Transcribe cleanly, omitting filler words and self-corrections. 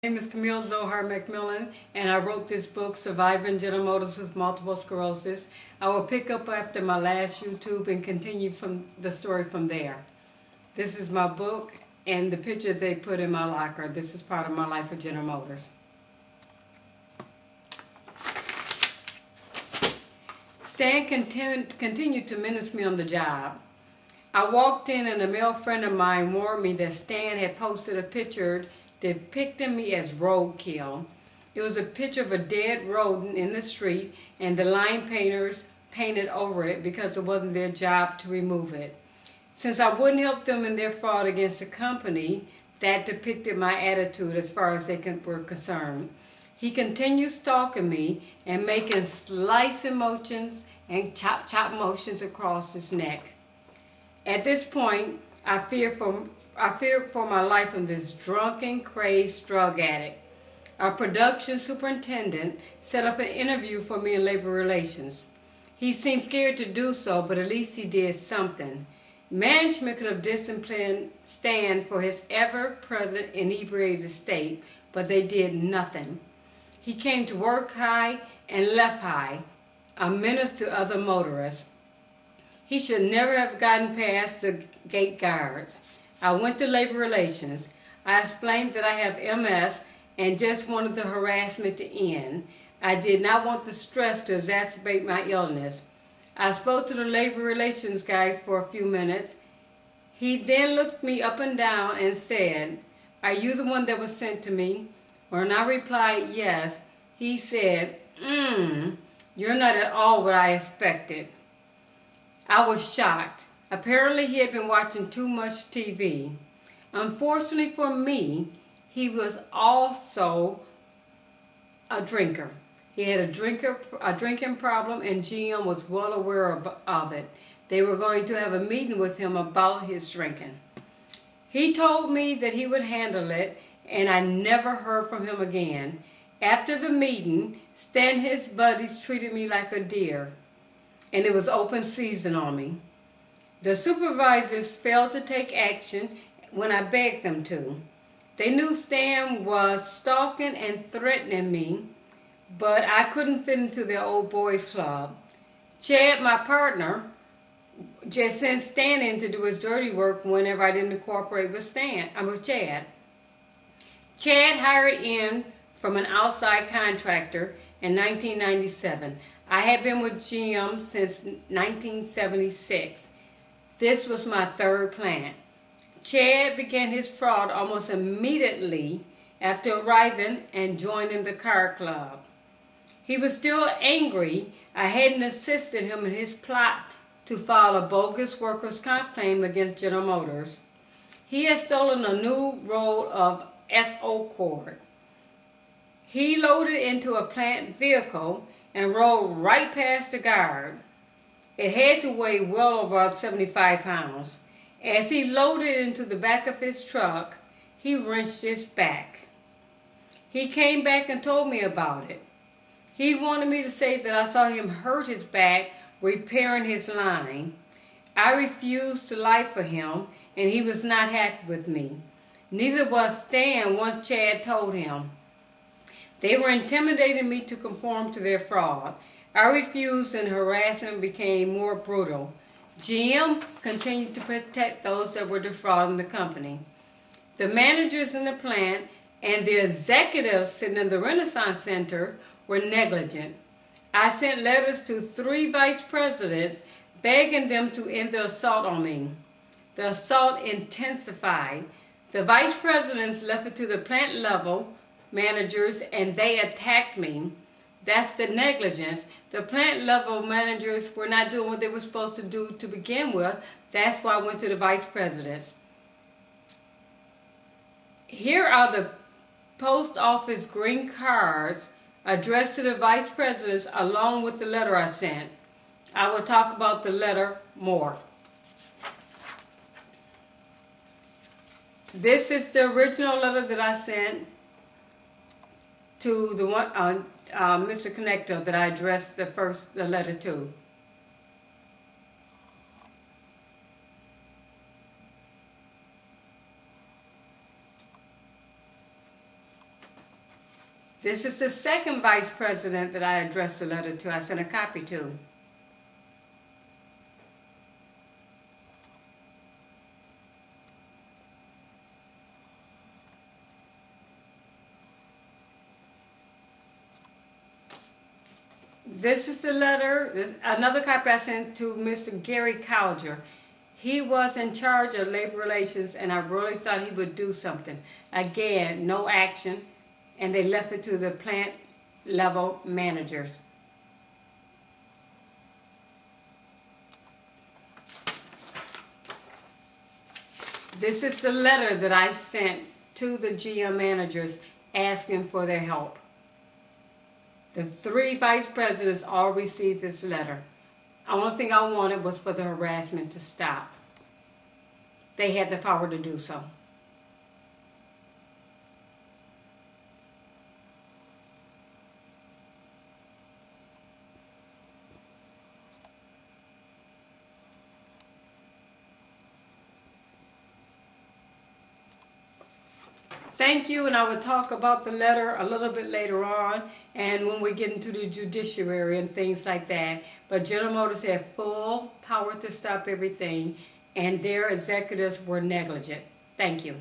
My name is Camille Zohar McMillan, and I wrote this book, Surviving General Motors with Multiple Sclerosis. I will pick up after my last YouTube and continue from the story from there. This is my book and the picture they put in my locker. This is part of my life with General Motors. Stan continued to menace me on the job. I walked in and a male friend of mine warned me that Stan had posted a picture depicting me as roadkill. It was a picture of a dead rodent in the street and the line painters painted over it because it wasn't their job to remove it. Since I wouldn't help them in their fraud against the company, that depicted my attitude as far as they were concerned. He continued stalking me and making slicing motions and chop motions across his neck. At this point, I feared for my life from this drunken, crazed drug addict. Our production superintendent set up an interview for me in labor relations. He seemed scared to do so, but at least he did something. Management could have disciplined Stan for his ever-present inebriated state, but they did nothing. He came to work high and left high, a menace to other motorists. He should never have gotten past the gate guards. I went to labor relations. I explained that I have MS and just wanted the harassment to end. I did not want the stress to exacerbate my illness. I spoke to the labor relations guy for a few minutes. He then looked me up and down and said, "Are you the one that was sent to me?" When I replied yes, he said, "You're not at all what I expected." I was shocked. Apparently he had been watching too much TV. Unfortunately for me, he was also a drinker. He had a drinking problem, and GM was well aware of it. They were going to have a meeting with him about his drinking. He told me that he would handle it, and I never heard from him again. After the meeting, Stan and his buddies treated me like a deer, and it was open season on me. The supervisors failed to take action when I begged them to. They knew Stan was stalking and threatening me, but I couldn't fit into their old boys club. Chad, my partner, just sent Stan in to do his dirty work whenever I didn't cooperate with Chad. Chad hired in from an outside contractor in 1997. I had been with GM since 1976. This was my third plant. Chad began his fraud almost immediately after arriving and joining the car club. He was still angry I hadn't assisted him in his plot to file a bogus workers' comp claim against General Motors. He had stolen a new roll of SO cord. He loaded into a plant vehicle and rolled right past the guard. It had to weigh well over 75 pounds. As he loaded into the back of his truck, he wrenched his back. He came back and told me about it. He wanted me to say that I saw him hurt his back repairing his line. I refused to lie for him, and he was not happy with me. Neither was Stan once Chad told him. They were intimidating me to conform to their fraud. I refused, and harassment became more brutal. GM continued to protect those that were defrauding the company. The managers in the plant and the executives sitting in the Renaissance Center were negligent. I sent letters to 3 vice presidents begging them to end the assault on me. The assault intensified. The vice presidents left it to the plant level managers, and they attacked me. That's the negligence. The plant level managers were not doing what they were supposed to do to begin with. That's why I went to the vice presidents. Here are the post office green cards addressed to the vice presidents along with the letter I sent. I will talk about the letter more. This is the original letter that I sent to the one Mr. Connector that I addressed the letter to. This is the second vice president that I addressed a letter to. I sent a copy to. This is the letter, another copy I sent to Mr. Gary Calger. He was in charge of labor relations, and I really thought he would do something. Again, no action, and they left it to the plant level managers. This is the letter that I sent to the GM managers asking for their help. The 3 vice presidents all received this letter. The only thing I wanted was for the harassment to stop. They had the power to do so. Thank you, and I will talk about the letter a little bit later on and when we get into the judiciary and things like that. But General Motors had full power to stop everything, and their executives were negligent. Thank you.